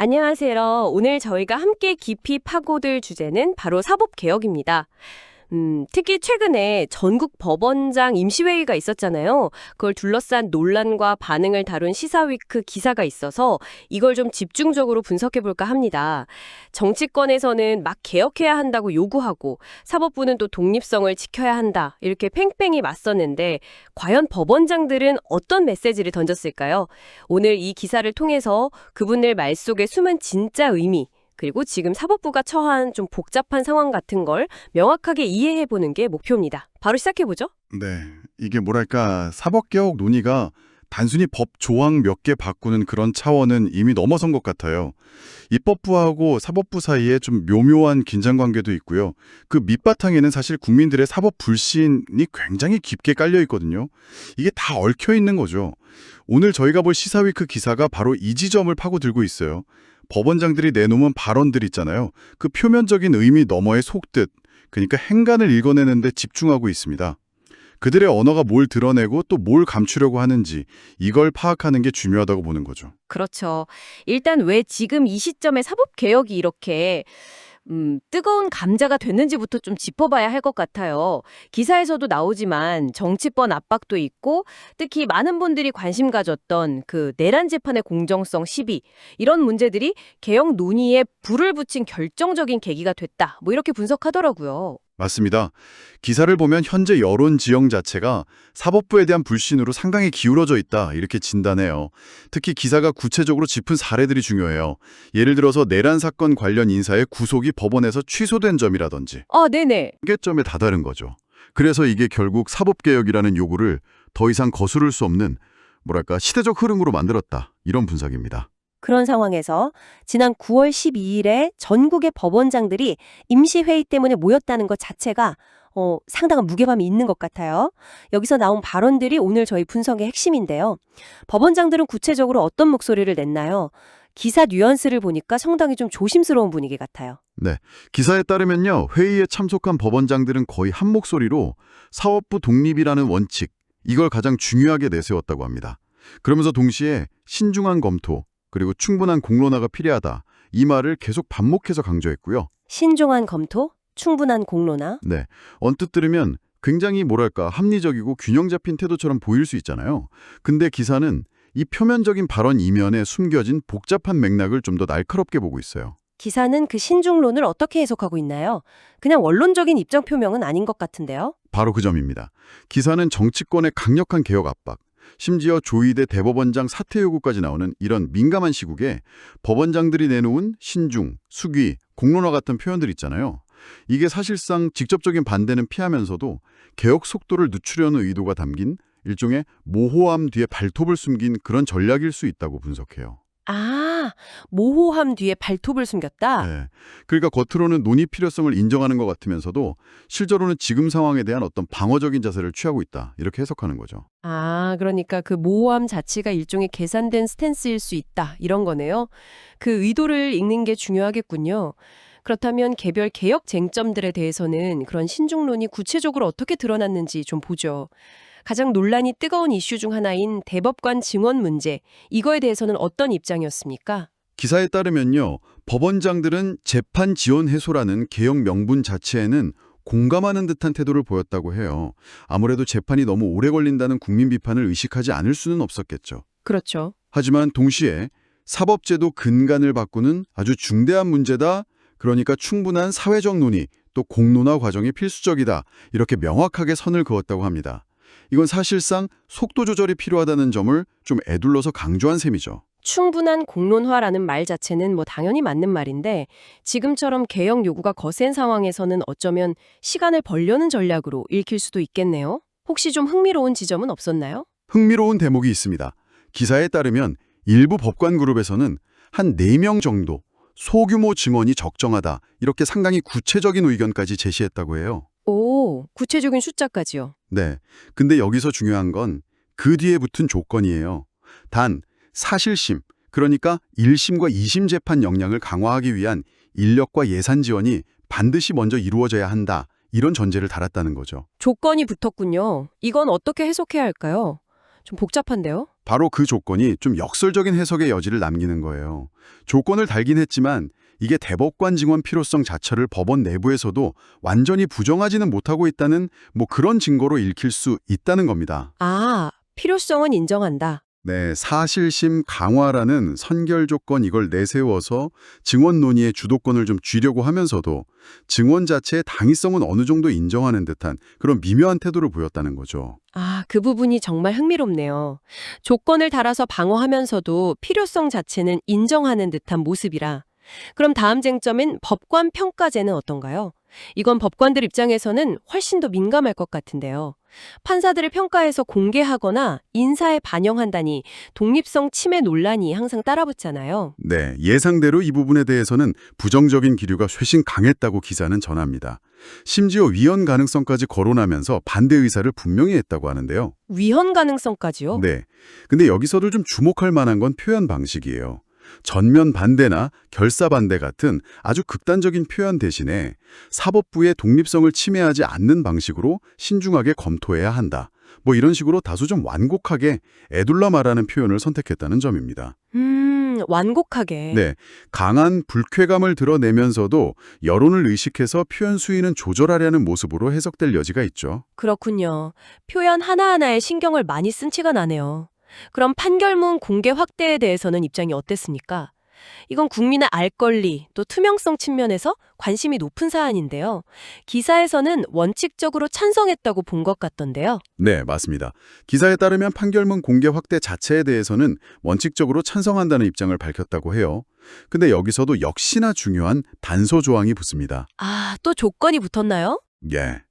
안녕하세요. 오늘 저희가 함께 깊이 파고들 주제는 바로 사법개혁입니다. 특히 최근에 전국 법원장 임시회의가 있었잖아요. 그걸 둘러싼 논란과 반응을 다룬 시사위크 기사가 있어서 이걸 좀 집중적으로 분석해볼까 합니다. 정치권에서는 막 개혁해야 한다고 요구하고 사법부는 또 독립성을 지켜야 한다. 이렇게 팽팽히 맞섰는데 과연 법원장들은 어떤 메시지를 던졌을까요? 오늘 이 기사를 통해서 그분들 말 속에 숨은 진짜 의미, 그리고 지금 사법부가 처한 좀 복잡한 상황 같은 걸 명확하게 이해해보는 게 목표입니다. 바로 시작해보죠. 네, 이게 뭐랄까 사법개혁 논의가 단순히 법 조항 몇 개 바꾸는 그런 차원은 이미 넘어선 것 같아요. 입법부하고 사법부 사이에 좀 묘묘한 긴장관계도 있고요. 그 밑바탕에는 사실 국민들의 사법 불신이 굉장히 깊게 깔려 있거든요. 이게 다 얽혀 있는 거죠. 오늘 저희가 볼 시사위크 기사가 바로 이 지점을 파고들고 있어요. 법원장들이 내놓은 발언들 있잖아요. 그 표면적인 의미 너머의 속뜻, 그러니까 행간을 읽어내는데 집중하고 있습니다. 그들의 언어가 뭘 드러내고 또 뭘 감추려고 하는지 이걸 파악하는 게 중요하다고 보는 거죠. 그렇죠. 일단 왜 지금 이 시점에 사법개혁이 이렇게 뜨거운 감자가 됐는지부터 좀 짚어봐야 할 것 같아요. 기사에서도 나오지만 정치권 압박도 있고 특히 많은 분들이 관심 가졌던 그 내란 재판의 공정성 시비 이런 문제들이 개혁 논의에 불을 붙인 결정적인 계기가 됐다. 뭐 이렇게 분석하더라고요. 맞습니다. 기사를 보면 현재 여론 지형 자체가 사법부에 대한 불신으로 상당히 기울어져 있다 이렇게 진단해요. 특히 기사가 구체적으로 짚은 사례들이 중요해요. 예를 들어서 내란 사건 관련 인사의 구속이 법원에서 취소된 점이라든지 네네. 한계점에 다다른 거죠. 그래서 이게 결국 사법개혁이라는 요구를 더 이상 거스를 수 없는 뭐랄까 시대적 흐름으로 만들었다 이런 분석입니다. 그런 상황에서 지난 9월 12일에 전국의 법원장들이 임시회의 때문에 모였다는 것 자체가 상당한 무게감이 있는 것 같아요. 여기서 나온 발언들이 오늘 저희 분석의 핵심인데요. 법원장들은 구체적으로 어떤 목소리를 냈나요? 기사 뉘앙스를 보니까 상당히 좀 조심스러운 분위기 같아요. 네, 기사에 따르면요. 회의에 참석한 법원장들은 거의 한 목소리로 사법부 독립이라는 원칙, 이걸 가장 중요하게 내세웠다고 합니다. 그러면서 동시에 신중한 검토, 그리고 충분한 공론화가 필요하다. 이 말을 계속 반복해서 강조했고요. 신중한 검토, 충분한 공론화. 네, 언뜻 들으면 굉장히 뭐랄까 합리적이고 균형 잡힌 태도처럼 보일 수 있잖아요. 근데 기사는 이 표면적인 발언 이면에 숨겨진 복잡한 맥락을 좀 더 날카롭게 보고 있어요. 기사는 그 신중론을 어떻게 해석하고 있나요? 그냥 원론적인 입장 표명은 아닌 것 같은데요. 바로 그 점입니다. 기사는 정치권의 강력한 개혁 압박, 심지어 조희대 대법원장 사퇴 요구까지 나오는 이런 민감한 시국에 법원장들이 내놓은 신중, 숙의, 공론화 같은 표현들 있잖아요. 이게 사실상 직접적인 반대는 피하면서도 개혁 속도를 늦추려는 의도가 담긴 일종의 모호함 뒤에 발톱을 숨긴 그런 전략일 수 있다고 분석해요. 모호함 뒤에 발톱을 숨겼다? 네. 그러니까 겉으로는 논의 필요성을 인정하는 것 같으면서도 실제로는 지금 상황에 대한 어떤 방어적인 자세를 취하고 있다. 이렇게 해석하는 거죠. 그러니까 그 모호함 자체가 일종의 계산된 스탠스일 수 있다. 이런 거네요. 그 의도를 읽는 게 중요하겠군요. 그렇다면 개별 개혁 쟁점들에 대해서는 그런 신중론이 구체적으로 어떻게 드러났는지 좀 보죠. 가장 논란이 뜨거운 이슈 중 하나인 대법관 증언 문제, 이거에 대해서는 어떤 입장이었습니까? 기사에 따르면요. 법원장들은 재판 지원 해소라는 개혁 명분 자체에는 공감하는 듯한 태도를 보였다고 해요. 아무래도 재판이 너무 오래 걸린다는 국민 비판을 의식하지 않을 수는 없었겠죠. 그렇죠. 하지만 동시에 사법제도 근간을 바꾸는 아주 중대한 문제다. 그러니까 충분한 사회적 논의, 또 공론화 과정이 필수적이다. 이렇게 명확하게 선을 그었다고 합니다. 이건 사실상 속도 조절이 필요하다는 점을 좀 에둘러서 강조한 셈이죠. 충분한 공론화라는 말 자체는 뭐 당연히 맞는 말인데 지금처럼 개혁 요구가 거센 상황에서는 어쩌면 시간을 벌려는 전략으로 읽힐 수도 있겠네요. 혹시 좀 흥미로운 지점은 없었나요? 흥미로운 대목이 있습니다. 기사에 따르면 일부 법관 그룹에서는 한 4명 정도 소규모 증언이 적정하다. 이렇게 상당히 구체적인 의견까지 제시했다고 해요. 오, 구체적인 숫자까지요. 네. 근데 여기서 중요한 건 그 뒤에 붙은 조건이에요. 단 사실심, 그러니까 1심과 2심 재판 역량을 강화하기 위한 인력과 예산 지원이 반드시 먼저 이루어져야 한다. 이런 전제를 달았다는 거죠. 조건이 붙었군요. 이건 어떻게 해석해야 할까요? 좀 복잡한데요? 바로 그 조건이 좀 역설적인 해석의 여지를 남기는 거예요. 조건을 달긴 했지만 이게 대법관 증언 필요성 자체를 법원 내부에서도 완전히 부정하지는 못하고 있다는 그런 증거로 읽힐 수 있다는 겁니다. 아, 필요성은 인정한다. 네, 사실심 강화라는 선결 조건 이걸 내세워서 증언 논의의 주도권을 좀 쥐려고 하면서도 증언 자체의 당위성은 어느 정도 인정하는 듯한 그런 미묘한 태도를 보였다는 거죠. 아, 그 부분이 정말 흥미롭네요. 조건을 달아서 방어하면서도 필요성 자체는 인정하는 듯한 모습이라. 그럼 다음 쟁점인 법관 평가제는 어떤가요? 이건 법관들 입장에서는 훨씬 더 민감할 것 같은데요. 판사들을 평가해서 공개하거나 인사에 반영한다니 독립성 침해 논란이 항상 따라붙잖아요. 네, 예상대로 이 부분에 대해서는 부정적인 기류가 쇄신 강했다고 기사는 전합니다. 심지어 위헌 가능성까지 거론하면서 반대 의사를 분명히 했다고 하는데요. 위헌 가능성까지요? 네, 근데 여기서도 좀 주목할 만한 건 표현 방식이에요. 전면 반대나 결사 반대 같은 아주 극단적인 표현 대신에 사법부의 독립성을 침해하지 않는 방식으로 신중하게 검토해야 한다. 이런 식으로 다소 좀 완곡하게 에둘러 말하는 표현을 선택했다는 점입니다. 완곡하게. 네, 강한 불쾌감을 드러내면서도 여론을 의식해서 표현 수위는 조절하려는 모습으로 해석될 여지가 있죠. 그렇군요. 표현 하나하나에 신경을 많이 쓴 티가 나네요. 그럼 판결문 공개 확대에 대해서는 입장이 어땠습니까? 이건 국민의 알 권리, 또 투명성 측면에서 관심이 높은 사안인데요. 기사에서는 원칙적으로 찬성했다고 본 것 같던데요. 네, 맞습니다. 기사에 따르면 판결문 공개 확대 자체에 대해서는 원칙적으로 찬성한다는 입장을 밝혔다고 해요. 근데 여기서도 역시나 중요한 단서 조항이 붙습니다. 아, 또 조건이 붙었나요? 예.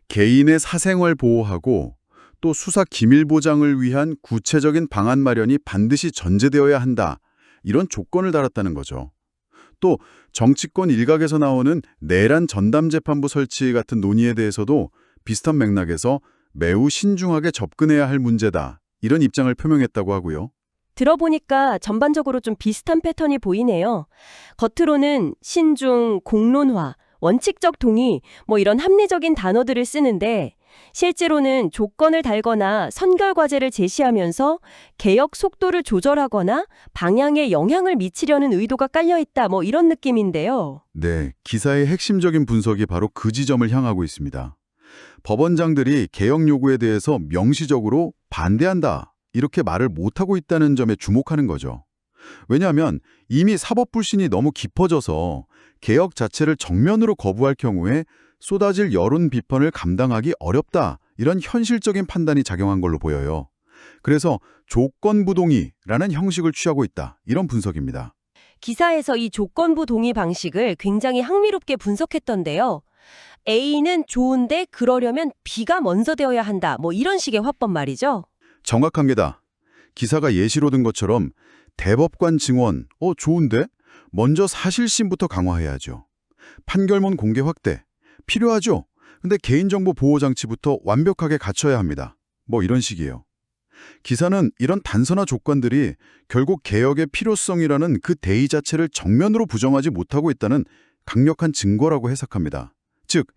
개인의 사생활 보호하고 또 수사 기밀 보장을 위한 구체적인 방안 마련이 반드시 전제되어야 한다. 이런 조건을 달았다는 거죠. 또 정치권 일각에서 나오는 내란 전담재판부 설치 같은 논의에 대해서도 비슷한 맥락에서 매우 신중하게 접근해야 할 문제다. 이런 입장을 표명했다고 하고요. 들어보니까 전반적으로 좀 비슷한 패턴이 보이네요. 겉으로는 신중, 공론화, 원칙적 동의, 이런 합리적인 단어들을 쓰는데 실제로는 조건을 달거나 선결 과제를 제시하면서 개혁 속도를 조절하거나 방향에 영향을 미치려는 의도가 깔려있다 이런 느낌인데요. 네, 기사의 핵심적인 분석이 바로 그 지점을 향하고 있습니다. 법원장들이 개혁 요구에 대해서 명시적으로 반대한다. 이렇게 말을 못하고 있다는 점에 주목하는 거죠. 왜냐하면 이미 사법불신이 너무 깊어져서 개혁 자체를 정면으로 거부할 경우에 쏟아질 여론 비판을 감당하기 어렵다. 이런 현실적인 판단이 작용한 걸로 보여요. 그래서 조건부 동의라는 형식을 취하고 있다. 이런 분석입니다. 기사에서 이 조건부 동의 방식을 굉장히 흥미롭게 분석했던데요. A는 좋은데 그러려면 B가 먼저 되어야 한다. 이런 식의 화법 말이죠. 정확합니다. 기사가 예시로 든 것처럼 대법관 증언, 좋은데? 먼저 사실심부터 강화해야죠. 판결문 공개 확대, 필요하죠. 근데 개인정보 보호장치부터 완벽하게 갖춰야 합니다. 이런 식이에요. 기사는 이런 단서나 조건들이 결국 개혁의 필요성이라는 그 대의 자체를 정면으로 부정하지 못하고 있다는 강력한 증거라고 해석합니다. 즉,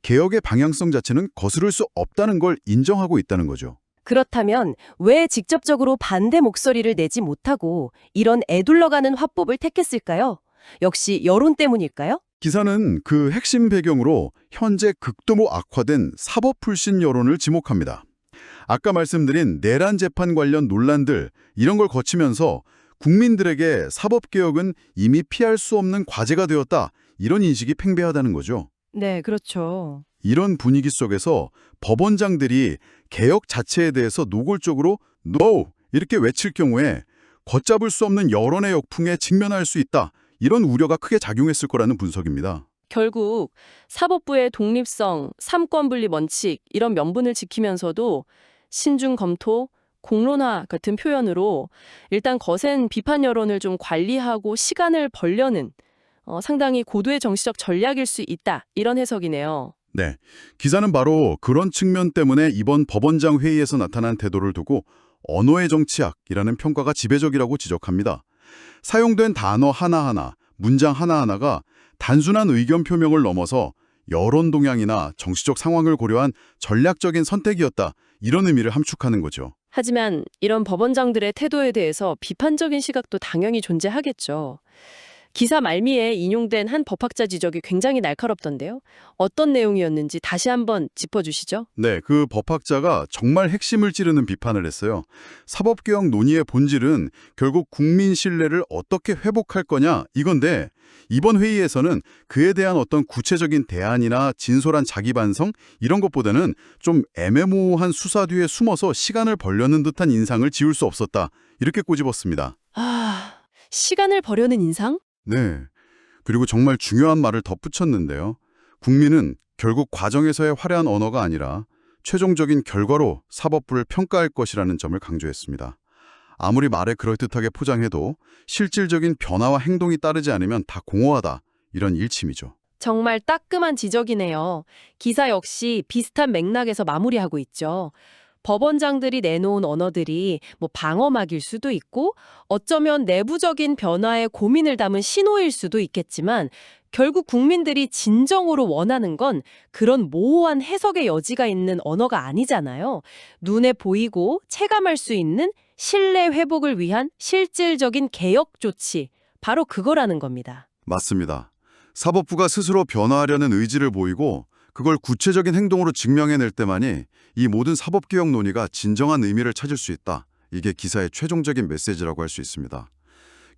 개혁의 방향성 자체는 거스를 수 없다는 걸 인정하고 있다는 거죠. 그렇다면 왜 직접적으로 반대 목소리를 내지 못하고 이런 애둘러가는 화법을 택했을까요? 역시 여론 때문일까요? 기사는 그 핵심 배경으로 현재 극도로 악화된 사법불신 여론을 지목합니다. 아까 말씀드린 내란 재판 관련 논란들 이런 걸 거치면서 국민들에게 사법개혁은 이미 피할 수 없는 과제가 되었다. 이런 인식이 팽배하다는 거죠. 네, 그렇죠. 이런 분위기 속에서 법원장들이 개혁 자체에 대해서 노골적으로 NO! 이렇게 외칠 경우에 걷잡을 수 없는 여론의 역풍에 직면할 수 있다. 이런 우려가 크게 작용했을 거라는 분석입니다. 결국 사법부의 독립성, 삼권분립 원칙 이런 명분을 지키면서도 신중 검토, 공론화 같은 표현으로 일단 거센 비판 여론을 좀 관리하고 시간을 벌려는 상당히 고도의 정치적 전략일 수 있다. 이런 해석이네요. 네, 기사는 바로 그런 측면 때문에 이번 법원장 회의에서 나타난 태도를 두고 언어의 정치학이라는 평가가 지배적이라고 지적합니다. 사용된 단어 하나하나, 문장 하나하나가 단순한 의견 표명을 넘어서 여론 동향이나 정치적 상황을 고려한 전략적인 선택이었다. 이런 의미를 함축하는 거죠. 하지만 이런 법원장들의 태도에 대해서 비판적인 시각도 당연히 존재하겠죠. 기사 말미에 인용된 한 법학자 지적이 굉장히 날카롭던데요. 어떤 내용이었는지 다시 한번 짚어주시죠. 네, 그 법학자가 정말 핵심을 찌르는 비판을 했어요. 사법개혁 논의의 본질은 결국 국민 신뢰를 어떻게 회복할 거냐 이건데 이번 회의에서는 그에 대한 어떤 구체적인 대안이나 진솔한 자기 반성 이런 것보다는 좀 애매모호한 수사 뒤에 숨어서 시간을 벌려는 듯한 인상을 지울 수 없었다. 이렇게 꼬집었습니다. 시간을 버려는 인상? 네. 그리고 정말 중요한 말을 덧붙였는데요. 국민은 결국 과정에서의 화려한 언어가 아니라 최종적인 결과로 사법부를 평가할 것이라는 점을 강조했습니다. 아무리 말에 그럴듯하게 포장해도 실질적인 변화와 행동이 따르지 않으면 다 공허하다. 이런 일침이죠. 정말 따끔한 지적이네요. 기사 역시 비슷한 맥락에서 마무리하고 있죠. 법원장들이 내놓은 언어들이 방어막일 수도 있고 어쩌면 내부적인 변화에 고민을 담은 신호일 수도 있겠지만 결국 국민들이 진정으로 원하는 건 그런 모호한 해석의 여지가 있는 언어가 아니잖아요. 눈에 보이고 체감할 수 있는 신뢰 회복을 위한 실질적인 개혁 조치, 바로 그거라는 겁니다. 맞습니다. 사법부가 스스로 변화하려는 의지를 보이고 그걸 구체적인 행동으로 증명해낼 때만이 이 모든 사법개혁 논의가 진정한 의미를 찾을 수 있다. 이게 기사의 최종적인 메시지라고 할 수 있습니다.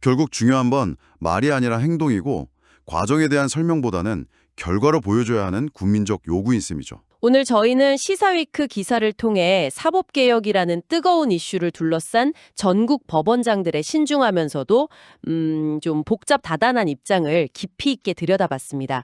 결국 중요한 건 말이 아니라 행동이고 과정에 대한 설명보다는 결과로 보여줘야 하는 국민적 요구인 셈이죠. 오늘 저희는 시사위크 기사를 통해 사법개혁이라는 뜨거운 이슈를 둘러싼 전국 법원장들의 신중하면서도 좀 복잡 다단한 입장을 깊이 있게 들여다봤습니다.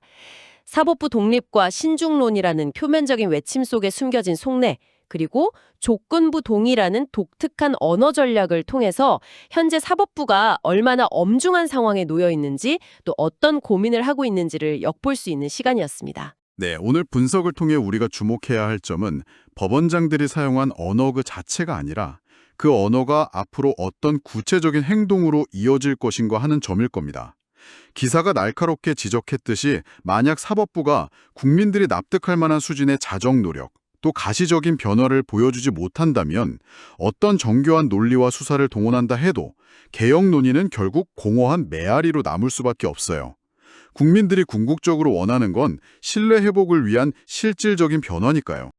사법부 독립과 신중론이라는 표면적인 외침 속에 숨겨진 속내, 그리고 조건부 동의라는 독특한 언어 전략을 통해서 현재 사법부가 얼마나 엄중한 상황에 놓여 있는지 또 어떤 고민을 하고 있는지를 엿볼 수 있는 시간이었습니다. 네, 오늘 분석을 통해 우리가 주목해야 할 점은 법원장들이 사용한 언어 그 자체가 아니라 그 언어가 앞으로 어떤 구체적인 행동으로 이어질 것인가 하는 점일 겁니다. 기사가 날카롭게 지적했듯이 만약 사법부가 국민들이 납득할 만한 수준의 자정 노력, 또 가시적인 변화를 보여주지 못한다면 어떤 정교한 논리와 수사를 동원한다 해도 개혁 논의는 결국 공허한 메아리로 남을 수밖에 없어요. 국민들이 궁극적으로 원하는 건 신뢰 회복을 위한 실질적인 변화니까요.